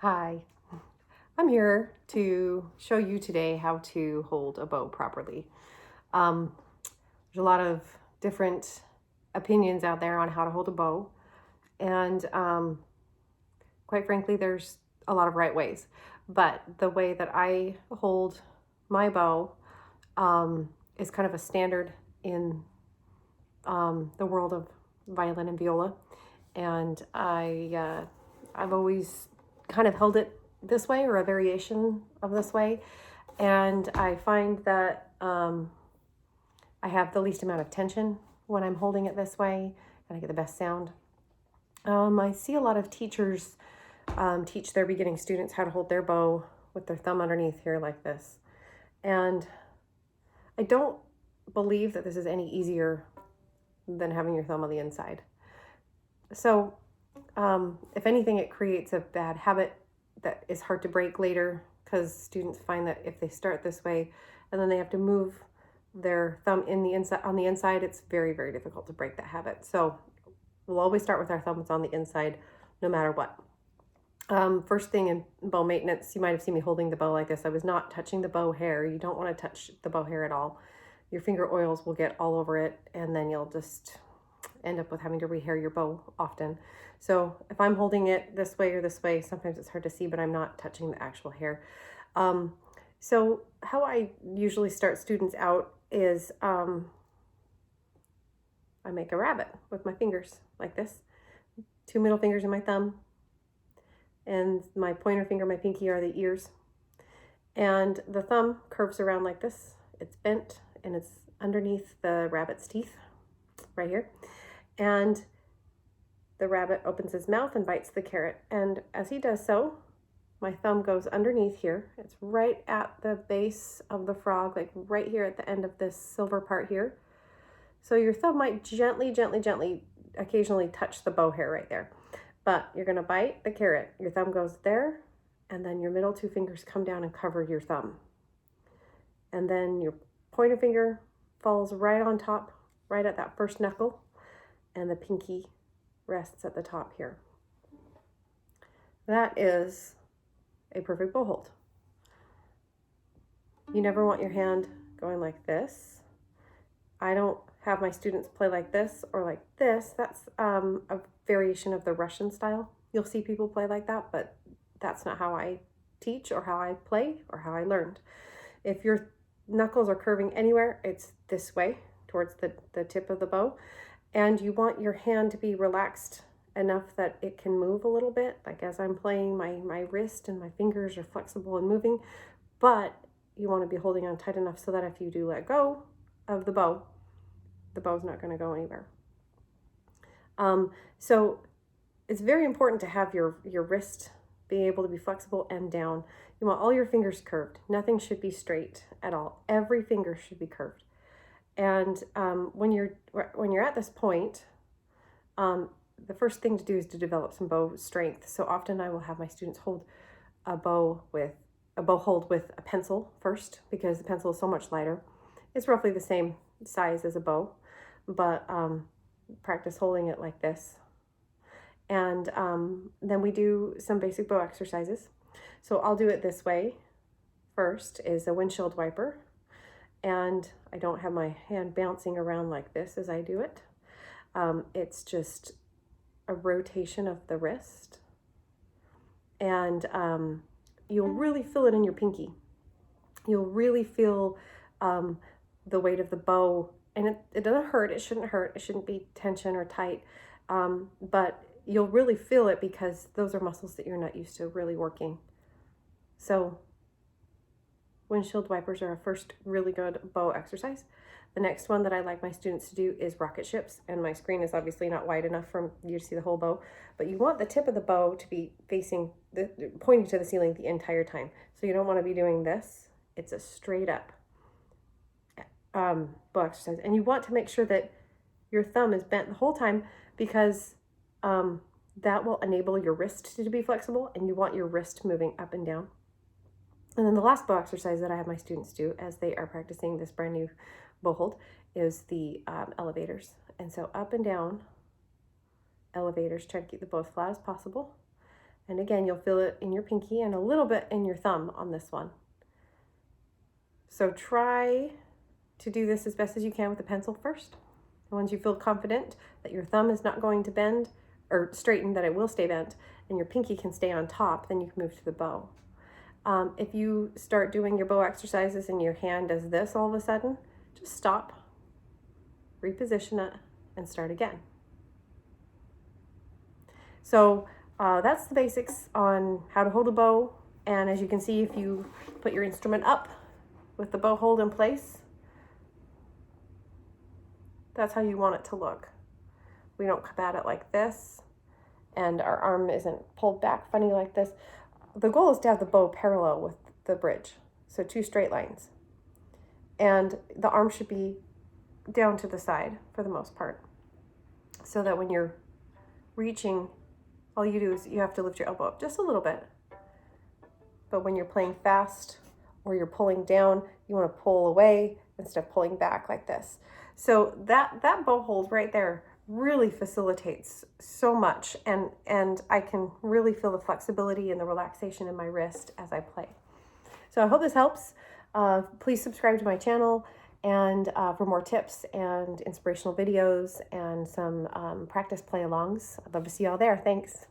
Hi, I'm here to show you today how to hold a bow properly. Um, there's a lot of different opinions out there on how to hold a bow, and quite frankly, there's a lot of right ways. But the way that I hold my bow is kind of a standard in the world of violin and viola, and I've always kind of held it this way or a variation of this way, and I find that I have the least amount of tension when I'm holding it this way, and I get the best sound. I see a lot of teachers teach their beginning students how to hold their bow with their thumb underneath here like this, and I don't believe that this is any easier than having your thumb on the inside. So if anything, it creates a bad habit that is hard to break later, because students find that if they start this way and then they have to move their thumb in the inside on the inside, it's very, very difficult to break that habit. So we'll always start with our thumbs on the inside no matter what. First thing in bow maintenance, you might have seen me holding the bow like this. I was not touching the bow hair. You don't want to touch the bow hair at all. Your finger oils will get all over it, and then you'll just end up with having to rehair your bow often. So if I'm holding it this way or this way, sometimes it's hard to see, but I'm not touching the actual hair. So how I usually start students out is I make a rabbit with my fingers like this. 2 middle fingers and my thumb, and my pointer finger, my pinky, are the ears. And the thumb curves around like this. It's bent and it's underneath the rabbit's teeth right here. And the rabbit opens his mouth and bites the carrot. And as he does so, my thumb goes underneath here. It's right at the base of the frog, like right here at the end of this silver part here. So your thumb might gently, occasionally touch the bow hair right there. But you're gonna bite the carrot. Your thumb goes there, and then your middle 2 fingers come down and cover your thumb. And then your pointer finger falls right on top, right at that first knuckle, and the pinky rests at the top here. That is a perfect bow hold. You never want your hand going like this. I don't have my students play like this or like this. That's a variation of the Russian style. You'll see people play like that, but that's not how I teach or how I play or how I learned. If your knuckles are curving anywhere, it's this way towards the tip of the bow. And you want your hand to be relaxed enough that it can move a little bit. Like as I'm playing, my wrist and my fingers are flexible and moving, but you want to be holding on tight enough so that if you do let go of the bow's not going to go anywhere. So it's very important to have your wrist being able to be flexible and down. You want all your fingers curved. Nothing should be straight at all. Every finger should be curved. And when you're at this point, the first thing to do is to develop some bow strength. So often I will have my students hold a bow hold with a pencil first, because the pencil is so much lighter. It's roughly the same size as a bow, but practice holding it like this. And then we do some basic bow exercises. So I'll do it this way. First is a windshield wiper, and I don't have my hand bouncing around like this as I do it. It's just a rotation of the wrist, and you'll really feel it in your pinky. You'll really feel the weight of the bow, and it doesn't hurt. It shouldn't hurt. It shouldn't be tension or tight, but you'll really feel it because those are muscles that you're not used to really working. So windshield wipers are a first really good bow exercise. The next one that I like my students to do is rocket ships, and my screen is obviously not wide enough for you to see the whole bow, but you want the tip of the bow to be pointing to the ceiling the entire time. So you don't want to be doing this. It's a straight up bow exercise, and you want to make sure that your thumb is bent the whole time, because that will enable your wrist to be flexible, and you want your wrist moving up and down. And then the last bow exercise that I have my students do as they are practicing this brand new bow hold is the elevators. And so up and down elevators, try to keep the bow as flat as possible. And again, you'll feel it in your pinky and a little bit in your thumb on this one. So try to do this as best as you can with the pencil first. And once you feel confident that your thumb is not going to bend or straighten, that it will stay bent, and your pinky can stay on top, then you can move to the bow. If you start doing your bow exercises and your hand does this all of a sudden, just stop, reposition it, and start again. So that's the basics on how to hold a bow. And as you can see, if you put your instrument up with the bow hold in place, that's how you want it to look. We don't come at it like this, and our arm isn't pulled back funny like this. The goal is to have the bow parallel with the bridge, so 2 straight lines. And the arm should be down to the side for the most part, so that when you're reaching, all you do is you have to lift your elbow up just a little bit. But when you're playing fast or you're pulling down, you want to pull away instead of pulling back like this. So that bow hold right there really facilitates so much, and I can really feel the flexibility and the relaxation in my wrist as I play. So I hope this helps. Please subscribe to my channel, and for more tips and inspirational videos and some practice play-alongs. I'd love to see you all there. Thanks.